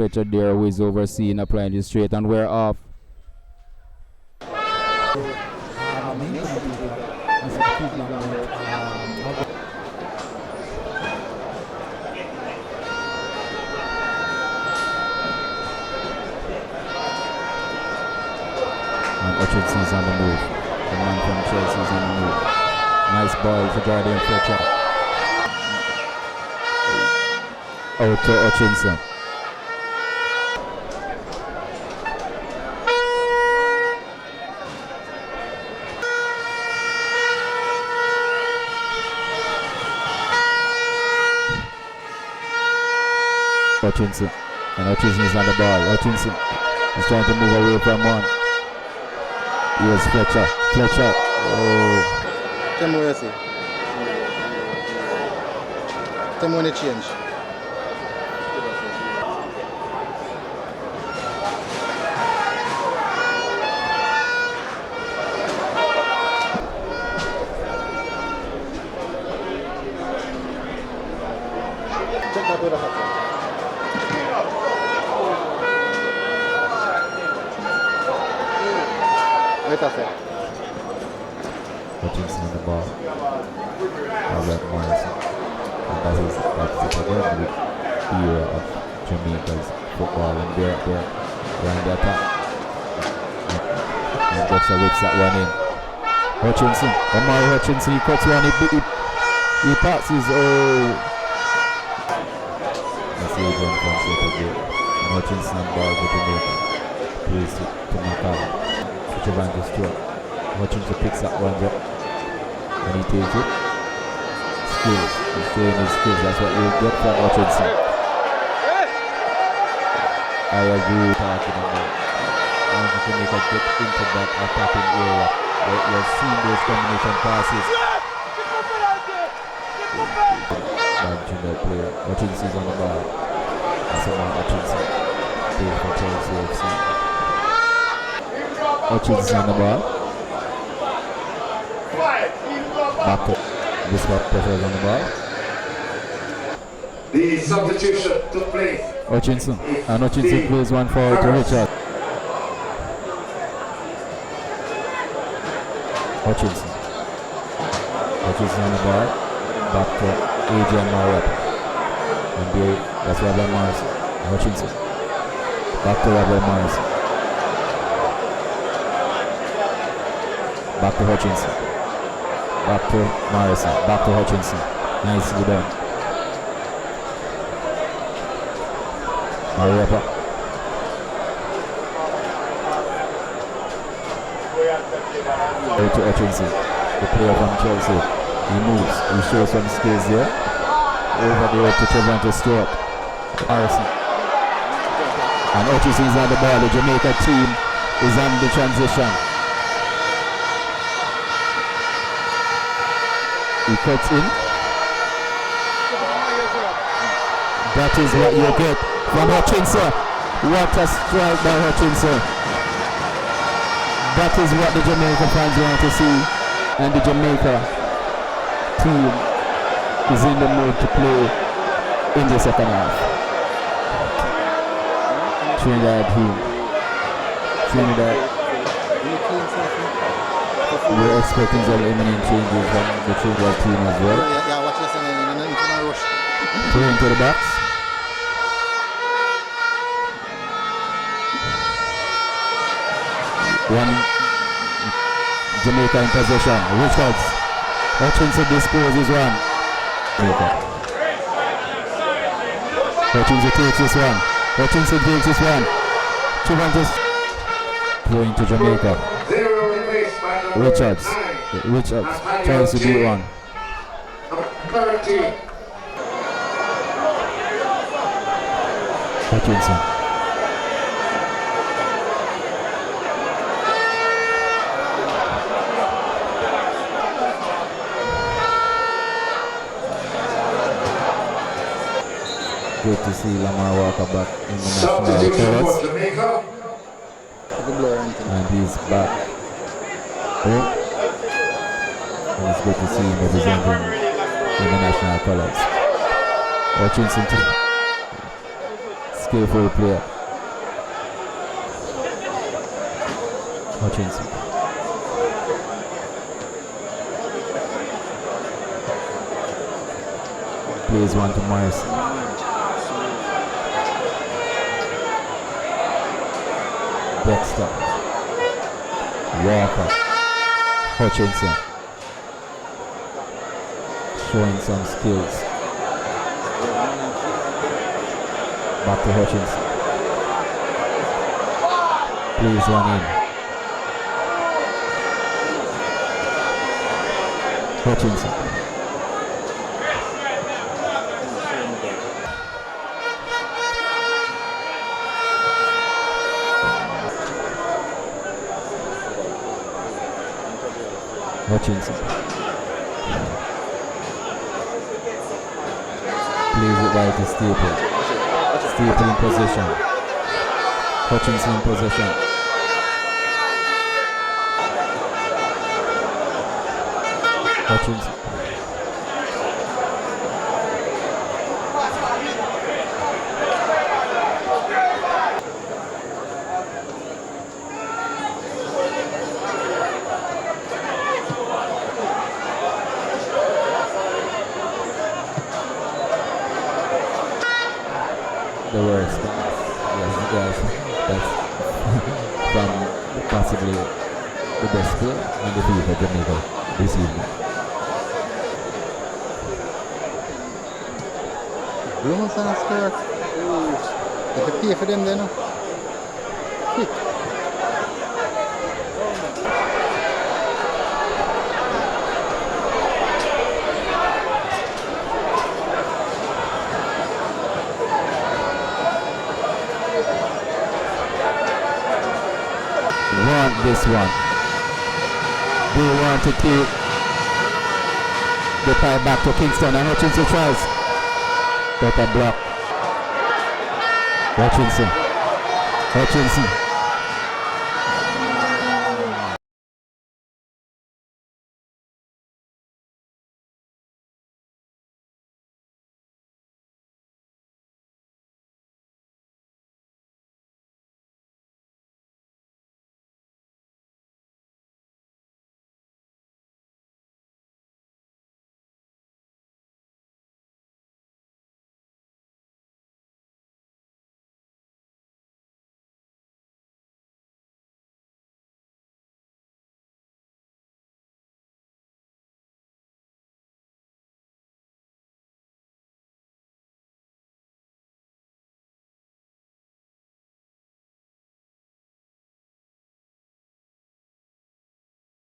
Fletcher there, who is overseeing applying the straight, and we're off. And Hutchinson's on the move. The man from Chelsea's on the move. Nice ball for Jordan Fletcher. Out to Hutchinson. Hutchinson. And Hutchinson is on the ball. Hutchinson is trying to move away from one. Here's Fletcher. Fletcher. Oh. Tell me what you say. Tell me when you change. Check that with the hot. Hutchinson on the ball. Albert Morrison. And that's it again with the era of Jamaica's football, and they're around the attack. And Dexter whips that one in. Hutchinson. Omari Hutchinson, he cuts one, he passes. Oh! That's the one from Saturday. And Hutchinson on the ball for Jamaica. Plays to Macau. Javante Stewart. Hutchinson picks that one up and he takes it. Skills. He's showing his skills. That's what you'll get from Hutchinson. I agree with talking about. I want you to make a get into that attacking area where you're seeing those combination passes. Bad junior player. Hutchinson's on the ball. That's a man Hutchinson. Plays for Chelsea FC. Hutchinson on the ball. Back to this got pressure on the ball. The substitution took place. Hutchinson. And Hutchinson plays one forward to Richard. Hutchinson. Hutchinson on the ball. Back to Adrian Marietta. And there, that's Robert Morrison. Hutchinson. Back to Robert Morrison. Back to Hutchinson. Back to Morrison. Back to Hutchinson. Nicely done. Marietta. Go to Hutchinson. The player from Chelsea. He moves. He shows some skills there. Over there to Javante Stewart. Morrison. And Hutchinson is on the ball. The Jamaica team is on the transition. He cuts in. That is what you get from Hutchinson. What a strike by Hutchinson. That is what the Jamaica fans want to see. And the Jamaica team is in the mood to play in the second half. Trinidad team. Trinidad. We're expecting some imminent changes from the Trinidad team as well. Yeah, watch this and rush. Throw into the box. One Jamaica in possession. Richards. Hutchinson disposes one. Hutchinson takes this one. Hutchinson takes this one. Chivantes going to Jamaica. Richards tries to beat one. Hutchinson. Good to see Lamar Walker back in the national colours. And he's back. Oh. And it's good to see him representing in the national colours. Hutchinson skillful player. Hutchinson. Plays one to Morrison. Dexter. Walker. Hutchinson. Showing some skills. Back to Hutchinson. Plays one in. Hutchinson. Hutchinson. Plays it right to Staple. Staple in possession. Hutchinson in possession. Hutchinson. The worst pass. Yes, that's from possibly the best player on the field for Jamaica this evening. Bruins and skirt. They can pay for them then. Quick. Want this one. They want to keep the tie back to Kingston, and Hutchinson tries. Better block. Hutchinson.